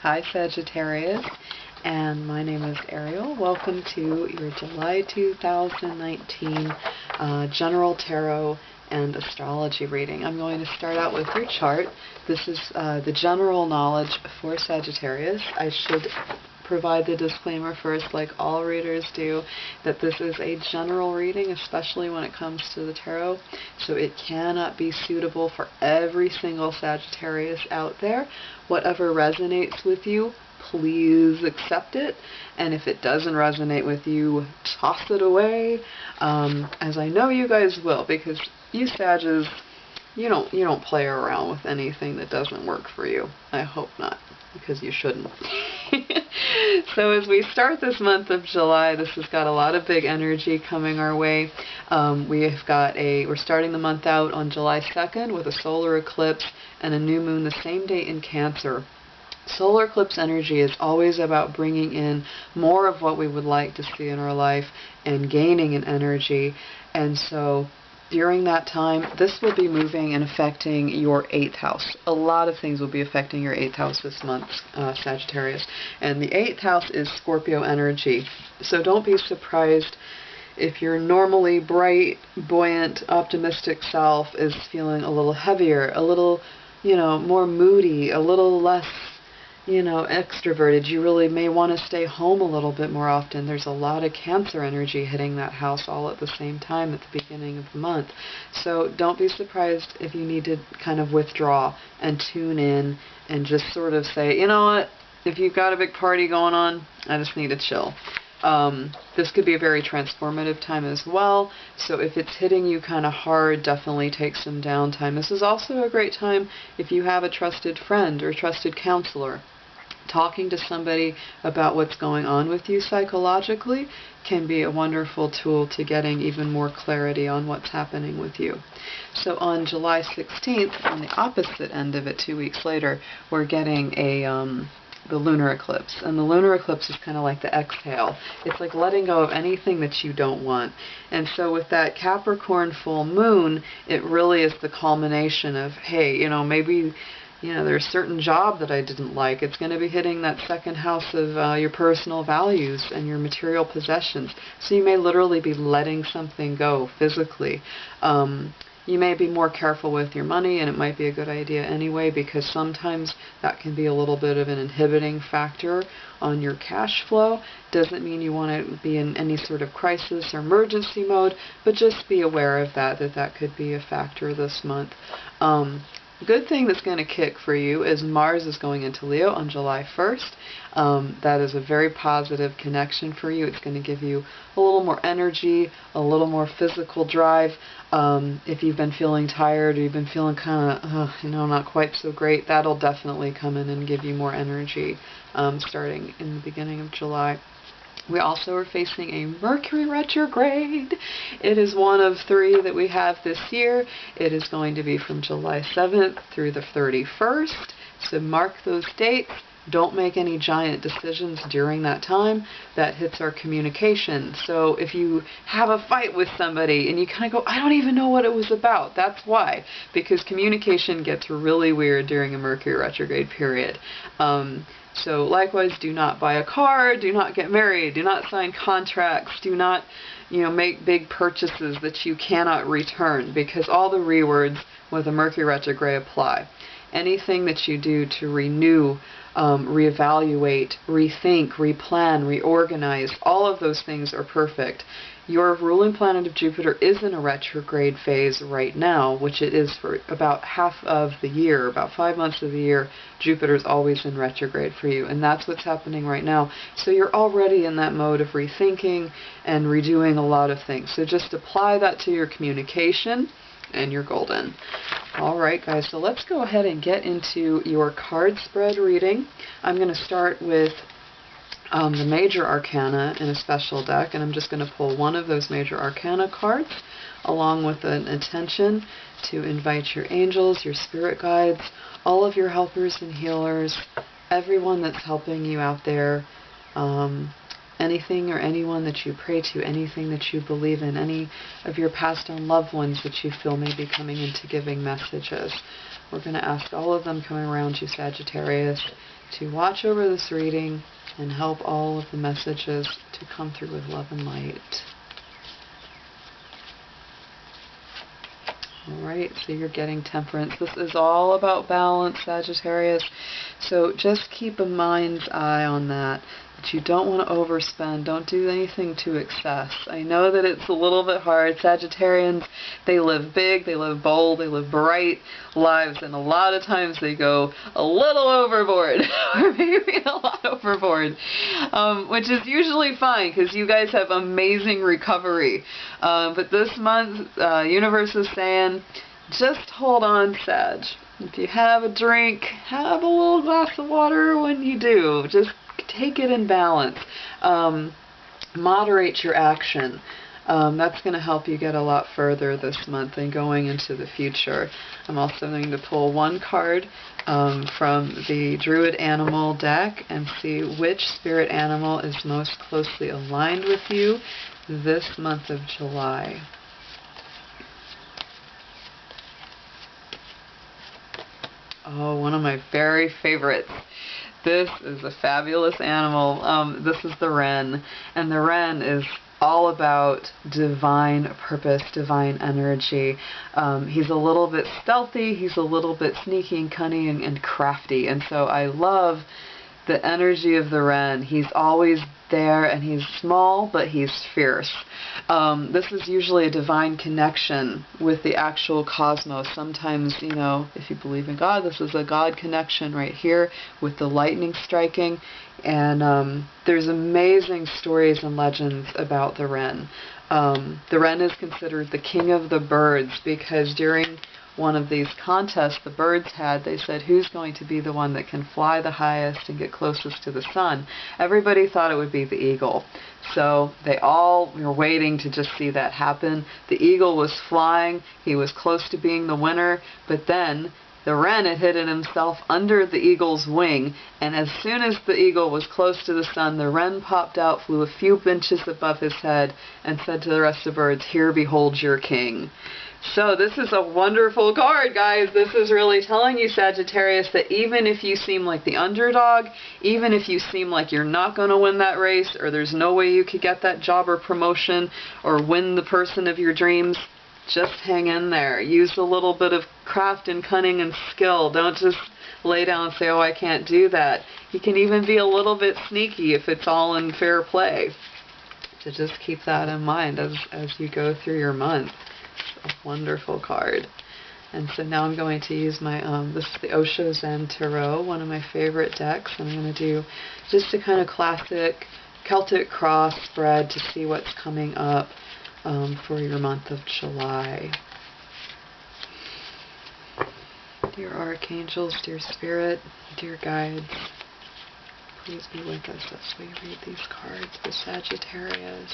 Hi Sagittarius, and my name is Ariel. Welcome to your July 2019 General Tarot and Astrology reading. I'm going to start out with your chart. This is the general knowledge for Sagittarius. I should provide the disclaimer first, like all readers do, that this is a general reading, especially when it comes to the tarot, so it cannot be suitable for every single Sagittarius out there. Whatever resonates with you, please accept it, and if it doesn't resonate with you, toss it away, as I know you guys will, because you Sages, you don't play around with anything that doesn't work for you. I hope not, because you shouldn't. So as we start this month of July, this has got a lot of big energy coming our way. We're starting the month out on July 2nd with a solar eclipse and a new moon the same day in Cancer. Solar eclipse energy is always about bringing in more of what we would like to see in our life and gaining in energy. And so during that time, this will be moving and affecting your 8th house. A lot of things will be affecting your 8th house this month, Sagittarius. And the 8th house is Scorpio energy. So don't be surprised if your normally bright, buoyant, optimistic self is feeling a little heavier, a little, more moody, a little less, extroverted. You really may want to stay home a little bit more often. There's a lot of Cancer energy hitting that house all at the same time at the beginning of the month. So don't be surprised if you need to kind of withdraw and tune in and just sort of say, you know what, if you've got a big party going on, I just need to chill. This could be a very transformative time as well, so if it's hitting you kind of hard, definitely take some downtime. This is also a great time if you have a trusted friend or trusted counselor. Talking to somebody about what's going on with you psychologically can be a wonderful tool to getting even more clarity on what's happening with you. So on July 16th, on the opposite end of it, 2 weeks later, we're getting the lunar eclipse. And the lunar eclipse is kind of like the exhale. It's like letting go of anything that you don't want. And so with that Capricorn full moon, it really is the culmination of, hey, maybe there's a certain job that I didn't like. It's going to be hitting that second house of your personal values and your material possessions. So you may literally be letting something go physically. You may be more careful with your money, and it might be a good idea anyway, because sometimes that can be a little bit of an inhibiting factor on your cash flow. Doesn't mean you want to be in any sort of crisis or emergency mode, but just be aware of that could be a factor this month. Good thing that's going to kick for you is Mars is going into Leo on July 1st. That is a very positive connection for you. It's going to give you a little more energy, a little more physical drive. If you've been feeling tired or you've been feeling kind of, not quite so great, that'll definitely come in and give you more energy starting in the beginning of July. We also are facing a Mercury retrograde. It is one of 3 that we have this year. It is going to be from July 7th through the 31st. So mark those dates. Don't make any giant decisions during that time. That hits our communication. So if you have a fight with somebody and you kind of go, I don't even know what it was about, that's why. Because communication gets really weird during a Mercury retrograde period. So likewise, do not buy a car, do not get married, do not sign contracts, do not, make big purchases that you cannot return, because all the rewords with a Mercury retrograde apply. Anything that you do to renew, reevaluate, rethink, replan, reorganize, all of those things are perfect. Your ruling planet of Jupiter is in a retrograde phase right now, which it is for about half of the year, about 5 months of the year. Jupiter's always in retrograde for you, and that's what's happening right now. So you're already in that mode of rethinking and redoing a lot of things. So just apply that to your communication, and you're golden. Alright guys, so let's go ahead and get into your card spread reading. I'm going to start with the major arcana in a special deck, and I'm just going to pull one of those major arcana cards along with an intention to invite your angels, your spirit guides, all of your helpers and healers, everyone that's helping you out there, anything or anyone that you pray to, anything that you believe in, any of your passed on loved ones that you feel may be coming into giving messages. We're going to ask all of them coming around you, Sagittarius, to watch over this reading and help all of the messages to come through with love and light. Alright, so you're getting Temperance. This is all about balance, Sagittarius. So just keep a mind's eye on that you don't want to overspend. Don't do anything to excess. I know that it's a little bit hard. Sagittarians, they live big, they live bold, they live bright lives, and a lot of times they go a little overboard, or maybe a lot overboard, which is usually fine because you guys have amazing recovery. But this month, universe is saying, just hold on, Sag. If you have a drink, have a little glass of water when you do. Just take it in balance. Moderate your action. That's going to help you get a lot further this month and going into the future. I'm also going to pull one card from the Druid Animal deck and see which spirit animal is most closely aligned with you this month of July. Oh, one of my very favorites. This is a fabulous animal. This is the wren, and the wren is all about divine purpose, divine energy. He's a little bit stealthy, he's a little bit sneaky and cunning and crafty, and so I love the energy of the wren. He's always there, and he's small, but he's fierce. This is usually a divine connection with the actual cosmos. Sometimes, you know, if you believe in God, this is a God connection right here with the lightning striking. And there's amazing stories and legends about the wren. The wren is considered the king of the birds because during one of these contests the birds had, they said, who's going to be the one that can fly the highest and get closest to the sun? Everybody thought it would be the eagle. So they all were waiting to just see that happen. The eagle was flying, he was close to being the winner, but then the wren had hidden himself under the eagle's wing, and as soon as the eagle was close to the sun, the wren popped out, flew a few inches above his head, and said to the rest of the birds, "Here, behold your king." So this is a wonderful card, guys. This is really telling you, Sagittarius, that even if you seem like the underdog, even if you seem like you're not going to win that race, or there's no way you could get that job or promotion, or win the person of your dreams, just hang in there. Use a little bit of craft and cunning and skill. Don't just lay down and say, oh, I can't do that. You can even be a little bit sneaky if it's all in fair play. So just keep that in mind as you go through your month. A wonderful card. And so now I'm going to use my, this is the Osho Zen Tarot, one of my favorite decks. I'm going to do just a kind of classic Celtic cross spread to see what's coming up for your month of July. Dear archangels, dear spirit, dear guides, please be with us as we read these cards for Sagittarius.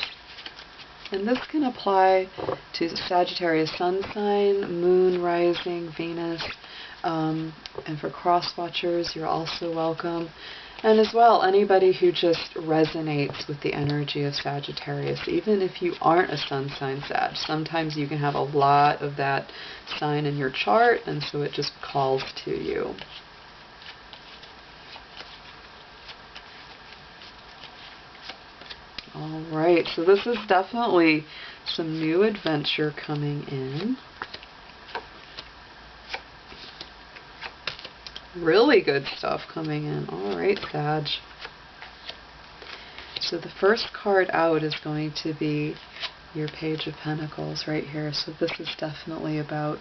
And this can apply to Sagittarius sun sign, moon, rising, Venus, and for cross watchers, you're also welcome. And as well, anybody who just resonates with the energy of Sagittarius, even if you aren't a sun sign Sag. Sometimes you can have a lot of that sign in your chart, and so it just calls to you. Alright, so this is definitely some new adventure coming in. Really good stuff coming in. Alright, Sag. So the first card out is going to be your Page of Pentacles right here. So this is definitely about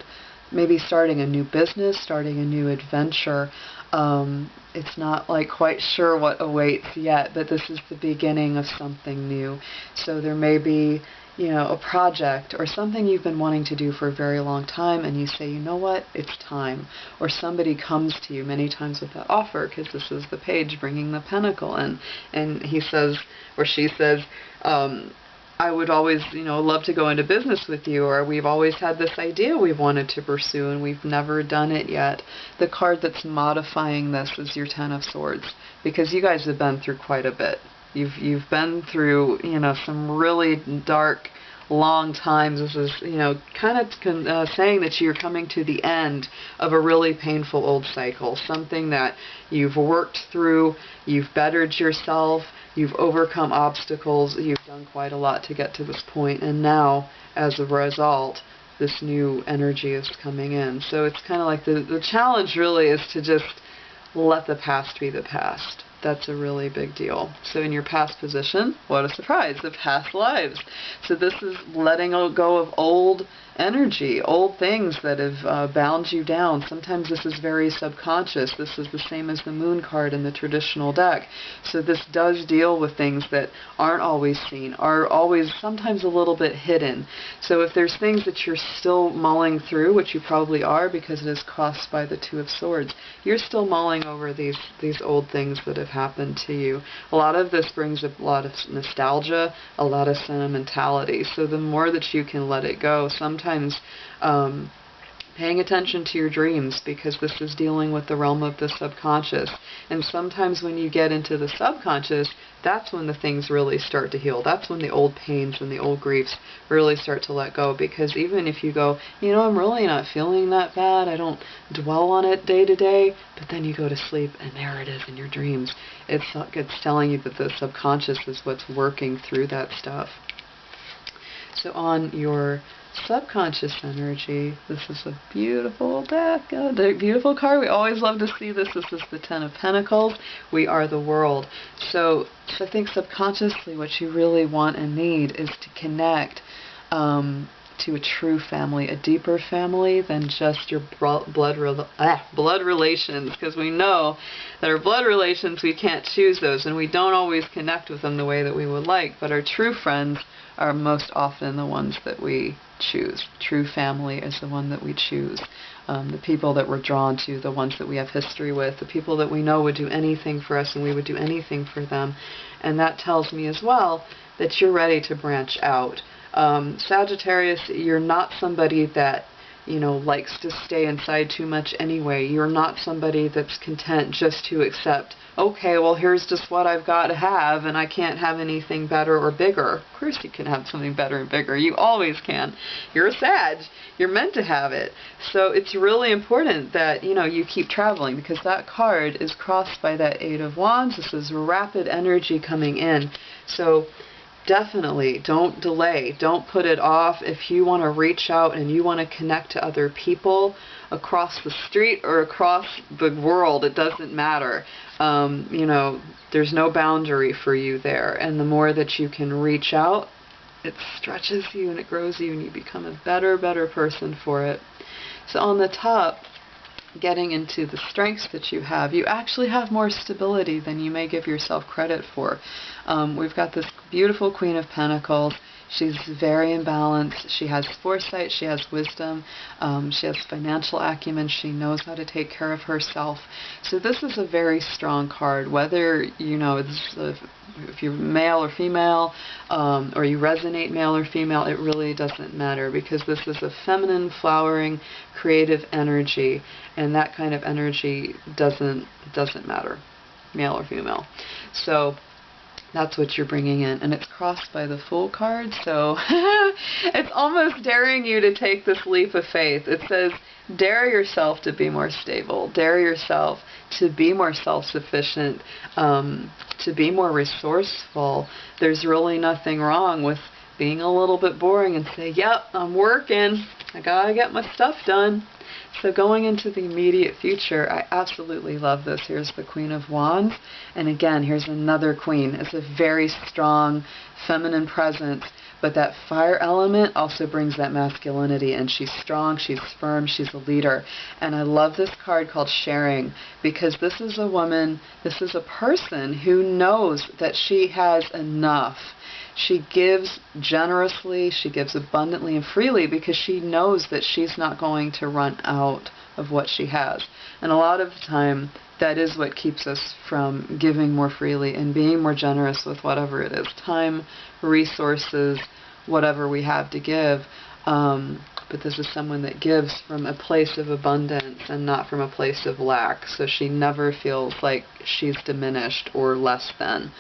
maybe starting a new business, starting a new adventure. It's not like quite sure what awaits yet, but this is the beginning of something new. So there may be, you know, a project or something you've been wanting to do for a very long time, and you say, you know what, it's time. Or somebody comes to you many times with that offer, because this is the page bringing the pentacle in, and he says, or she says, I would always, you know, love to go into business with you, or we've always had this idea we've wanted to pursue and we've never done it yet. The card that's modifying this is your Ten of Swords, because you guys have been through quite a bit. You've been through, you know, some really dark long times. This is, kind of saying that you're coming to the end of a really painful old cycle, something that you've worked through, you've bettered yourself, you've overcome obstacles, you've done quite a lot to get to this point, and now, as a result, this new energy is coming in. So it's kind of like the challenge really is to just let the past be the past. That's a really big deal. So in your past position, what a surprise, the past lives. So this is letting go of old energy, old things that have bound you down. Sometimes this is very subconscious. This is the same as the moon card in the traditional deck. So this does deal with things that aren't always seen, are always sometimes a little bit hidden. So if there's things that you're still mulling through, which you probably are because it is crossed by the Two of Swords, you're still mulling over these old things that have happened to you. A lot of this brings a lot of nostalgia, a lot of sentimentality. So the more that you can let it go, sometimes paying attention to your dreams, because this is dealing with the realm of the subconscious. And sometimes when you get into the subconscious, that's when the things really start to heal. That's when the old pains and the old griefs really start to let go. Because even if you go, I'm really not feeling that bad, I don't dwell on it day to day, but then you go to sleep and there it is in your dreams. It's telling you that the subconscious is what's working through that stuff. So on your subconscious energy, this is a beautiful deck, a beautiful card. We always love to see this. This is the Ten of Pentacles. We are the world. So I think subconsciously what you really want and need is to connect to a true family, a deeper family than just your blood relations, because we know that our blood relations, we can't choose those, and we don't always connect with them the way that we would like, but our true friends are most often the ones that we choose. True family is the one that we choose. The people that we're drawn to, the ones that we have history with, the people that we know would do anything for us and we would do anything for them. And that tells me as well that you're ready to branch out. Sagittarius, you're not somebody that likes to stay inside too much anyway. You're not somebody that's content just to accept, okay, well, here's just what I've got to have, and I can't have anything better or bigger. Of course you can have something better and bigger. You always can. You're a Sag. You're meant to have it. So it's really important that, you keep traveling, because that card is crossed by that Eight of Wands. This is rapid energy coming in. So definitely don't delay. Don't put it off. If you want to reach out and you want to connect to other people across the street or across the world, it doesn't matter. There's no boundary for you there. And the more that you can reach out, it stretches you and it grows you and you become a better person for it. So on the top, getting into the strengths that you actually have more stability than you may give yourself credit for. We've got this beautiful Queen of Pentacles. She's very imbalanced. She has foresight. She has wisdom. She has financial acumen. She knows how to take care of herself. So this is a very strong card. Whether, if you're male or female, or you resonate male or female, it really doesn't matter, because this is a feminine, flowering, creative energy, and that kind of energy doesn't matter, male or female. So that's what you're bringing in, and it's crossed by the Fool card, so it's almost daring you to take this leap of faith. It says, dare yourself to be more stable, dare yourself to be more self-sufficient, to be more resourceful. There's really nothing wrong with being a little bit boring and say, yep, I'm working, I gotta get my stuff done. So going into the immediate future, I absolutely love this. Here's the Queen of Wands. And again, here's another queen. It's a very strong feminine presence. But that fire element also brings that masculinity. And she's strong, she's firm, she's a leader. And I love this card called Sharing, because this is a woman, this is a person who knows that she has enough. She gives generously, she gives abundantly and freely, because she knows that she's not going to run out of what she has. And a lot of the time, that is what keeps us from giving more freely and being more generous with whatever it is. Time, resources, whatever we have to give. But this is someone that gives from a place of abundance and not from a place of lack. So she never feels like she's diminished or less than.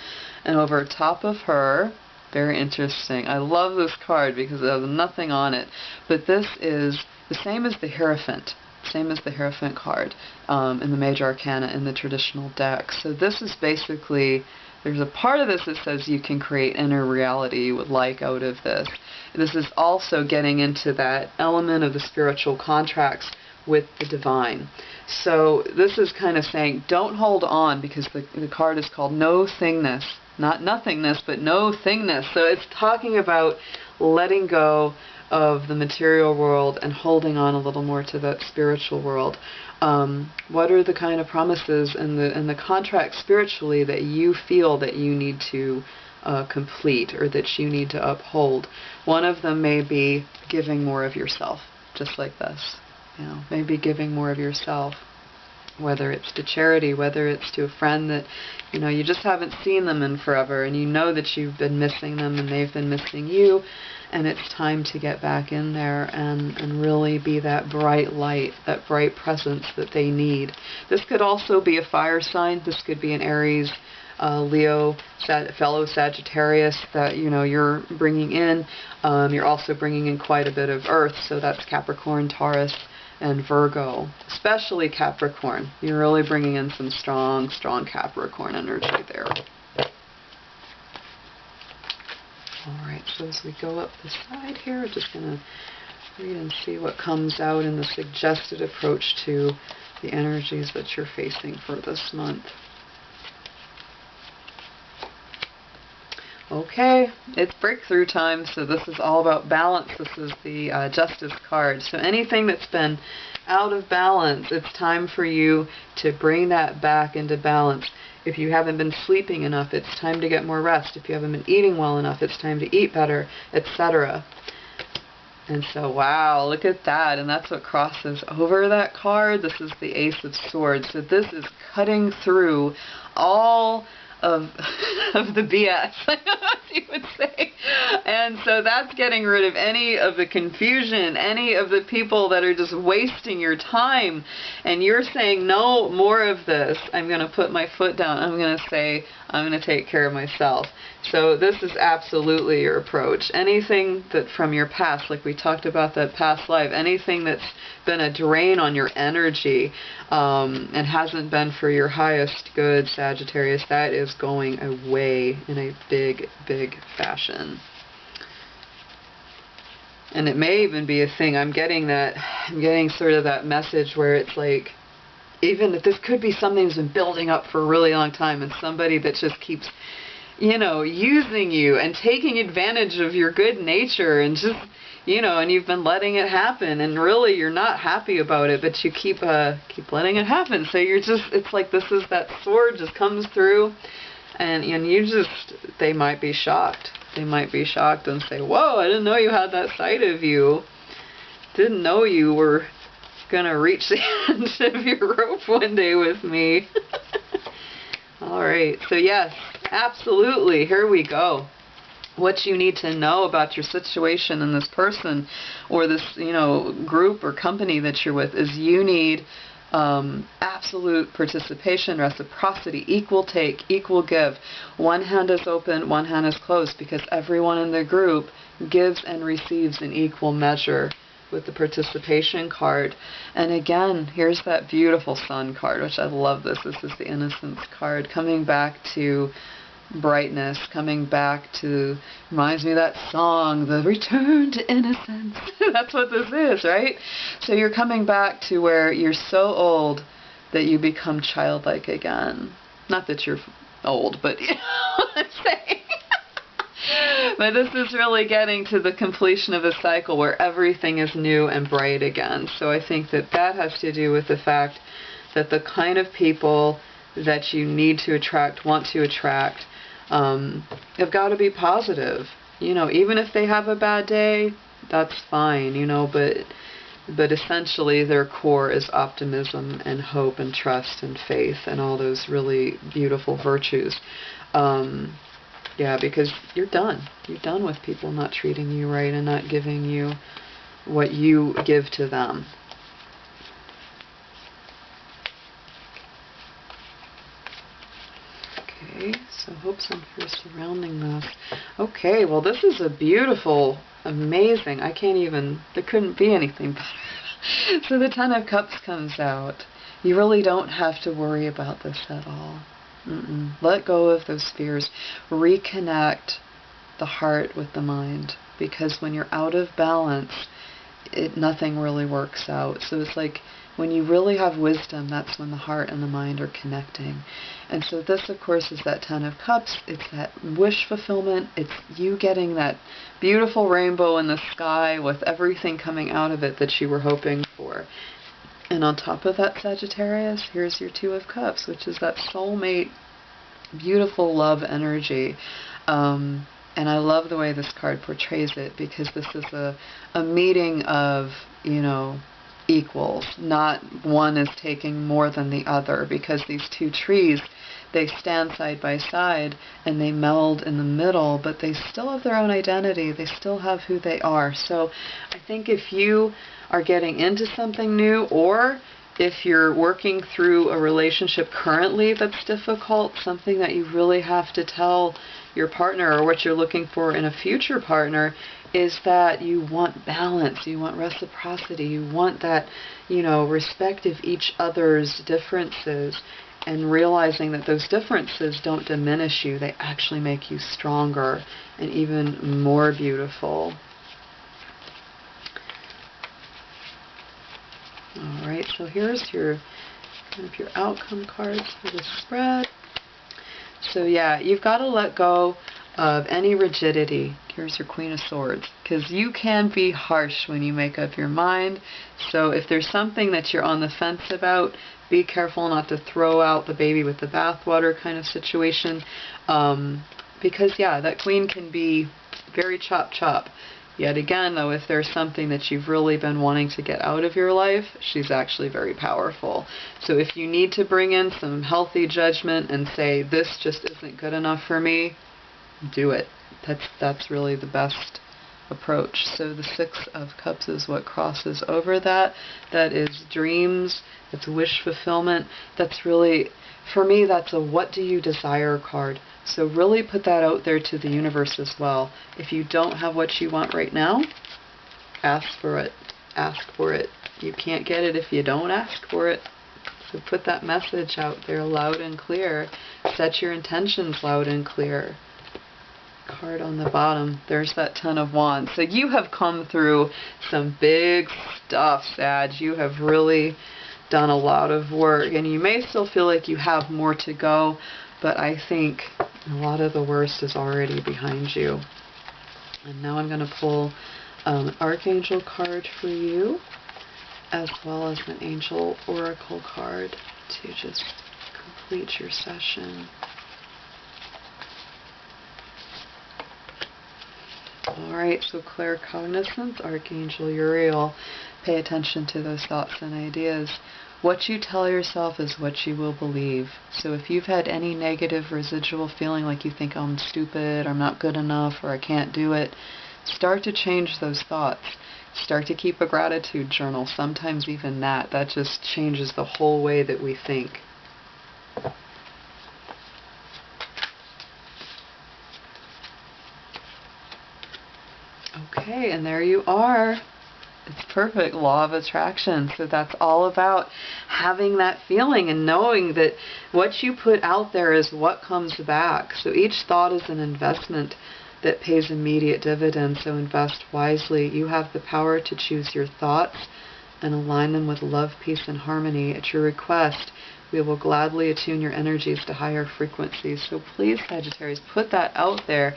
And over top of her, Very interesting. I love this card because it has nothing on it. But this is the same as the Hierophant. Same as the Hierophant card in the Major Arcana in the traditional deck. So this is basically, there's a part of this that says you can create inner reality you would like out of this. This is also getting into that element of the spiritual contracts with the divine. So this is kind of saying, don't hold on, because the card is called no thingness. Not nothingness, but no thingness. So it's talking about letting go of the material world and holding on a little more to that spiritual world. What are the kind of promises and the contracts spiritually that you feel that you need to complete, or that you need to uphold? One of them may be giving more of yourself, just like this. You know, maybe giving more of yourself, whether it's to charity, whether it's to a friend that, you know, you just haven't seen them in forever, and you know that you've been missing them and they've been missing you, and it's time to get back in there and really be that bright light, that bright presence that they need. This could also be a fire sign. This could be an Aries, Leo, fellow Sagittarius that, you know, you're bringing in. You're also bringing in quite a bit of Earth, so that's Capricorn, Taurus, and Virgo, especially Capricorn. You're really bringing in some strong Capricorn energy there. Alright, so as we go up the side here, I'm just going to read and see what comes out in the suggested approach to the energies that you're facing for this month. Okay, it's breakthrough time, so this is all about balance. This is the Justice card. So anything that's been out of balance, it's time for you to bring that back into balance. If you haven't been sleeping enough, it's time to get more rest. If you haven't been eating well enough, it's time to eat better, etc. And so, wow, look at that. And that's what crosses over that card. This is the Ace of Swords. So this is cutting through all of the BS, you would say. And so that's getting rid of any of the confusion, any of the people that are just wasting your time. And you're saying, no more of this. I'm going to put my foot down. I'm going to say, I'm going to take care of myself. So this is absolutely your approach. Anything that from your past, like we talked about that past life, anything that's been a drain on your energy and hasn't been for your highest good, Sagittarius, that is going away in a big fashion. And it may even be a thing. I'm getting sort of that message where it's like, even if this could be something that's been building up for a really long time, and somebody that just keeps, you know, using you and taking advantage of your good nature, and just, you know, and you've been letting it happen, and really you're not happy about it, but you keep letting it happen. So you're just, it's like this is that sword just comes through, and you just, they might be shocked. They might be shocked and say, whoa, I didn't know you had that side of you. Didn't know you were gonna reach the end of your rope one day with me. Alright, so yes, absolutely, here we go. What you need to know about your situation and this person, or this, you know, group or company that you're with, is you need absolute participation, reciprocity, equal take, equal give. One hand is open, one hand is closed, because everyone in the group gives and receives in equal measure with the participation card. And again, here's that beautiful Sun card, which I love this. This is the Innocence card, coming back to brightness, coming back to, reminds me of that song, the return to innocence. That's what this is, right? So you're coming back to where you're so old that you become childlike again. Not that you're old, but you know what I'm saying. But this is really getting to the completion of a cycle where everything is new and bright again. So I think that that has to do with the fact that the kind of people that you need to attract, want to attract, have got to be positive. You know, even if they have a bad day, that's fine, you know, but essentially their core is optimism and hope and trust and faith and all those really beautiful virtues. Yeah, because you're done. You're done with people not treating you right and not giving you what you give to them. Okay. Okay, so hopes and fears surrounding this. Okay, well this is a beautiful, amazing, there couldn't be anything better. So the Ten of Cups comes out. You really don't have to worry about this at all. Let go of those fears. Reconnect the heart with the mind, because when you're out of balance, nothing really works out. So it's like when you really have wisdom, that's when the heart and the mind are connecting. And so this, of course, is that Ten of Cups. It's that wish fulfillment. It's you getting that beautiful rainbow in the sky with everything coming out of it that you were hoping for. And on top of that, Sagittarius, here's your Two of Cups, which is that soulmate, beautiful love energy. And I love the way this card portrays it, because this is a meeting of, equals. Not one is taking more than the other, because these two trees, they stand side by side and they meld in the middle, but they still have their own identity. They still have who they are. So I think if you are getting into something new, or if you're working through a relationship currently that's difficult, something that you really have to tell your partner, or what you're looking for in a future partner, is that you want balance, you want reciprocity, you want that, respect of each other's differences, and realizing that those differences don't diminish you, they actually make you stronger and even more beautiful. Alright, so here's your outcome cards for the spread. So yeah, you've got to let go of any rigidity. Here's your Queen of Swords, because you can be harsh when you make up your mind. So if there's something that you're on the fence about, be careful not to throw out the baby with the bathwater kind of situation. Because yeah, that Queen can be very chop. Yet again, though, if there's something that you've really been wanting to get out of your life, she's actually very powerful. So if you need to bring in some healthy judgment and say, this just isn't good enough for me, do it. That's really the best approach. So the Six of Cups is what crosses over that. That is dreams. That's wish fulfillment. That's really, for me, that's a what do you desire card. So really put that out there to the universe as well. If you don't have what you want right now, ask for it. Ask for it. You can't get it if you don't ask for it. So put that message out there loud and clear. Set your intentions loud and clear. Card on the bottom, there's that Ten of Wands. So you have come through some big stuff, Sag. You have really done a lot of work, and you may still feel like you have more to go, but I think a lot of the worst is already behind you. And now I'm going to pull an Archangel card for you, as well as an Angel Oracle card to just complete your session. Alright, so claircognizance, Archangel Uriel. Pay attention to those thoughts and ideas. What you tell yourself is what you will believe. So if you've had any negative residual feeling like you think, oh, I'm stupid, or I'm not good enough, or I can't do it, start to change those thoughts. Start to keep a gratitude journal. Sometimes even that just changes the whole way that we think. Okay, and there you are. It's perfect. Law of attraction. So that's all about having that feeling and knowing that what you put out there is what comes back. So each thought is an investment that pays immediate dividends. So invest wisely. You have the power to choose your thoughts and align them with love, peace, and harmony. At your request, we will gladly attune your energies to higher frequencies. So please, Sagittarius, put that out there.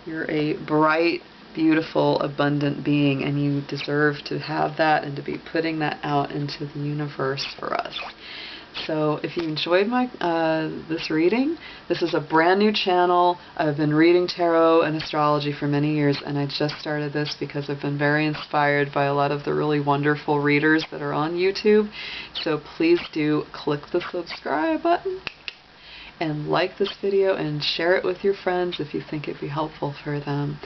You're a bright, beautiful, abundant being, and you deserve to have that and to be putting that out into the universe for us. So if you enjoyed my this reading, this is a brand new channel. I've been reading tarot and astrology for many years, and I just started this because I've been very inspired by a lot of the really wonderful readers that are on YouTube. So please do click the subscribe button and like this video and share it with your friends if you think it'd be helpful for them.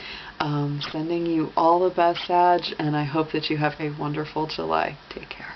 Sending you all the best, Sag, and I hope that you have a wonderful July. Take care.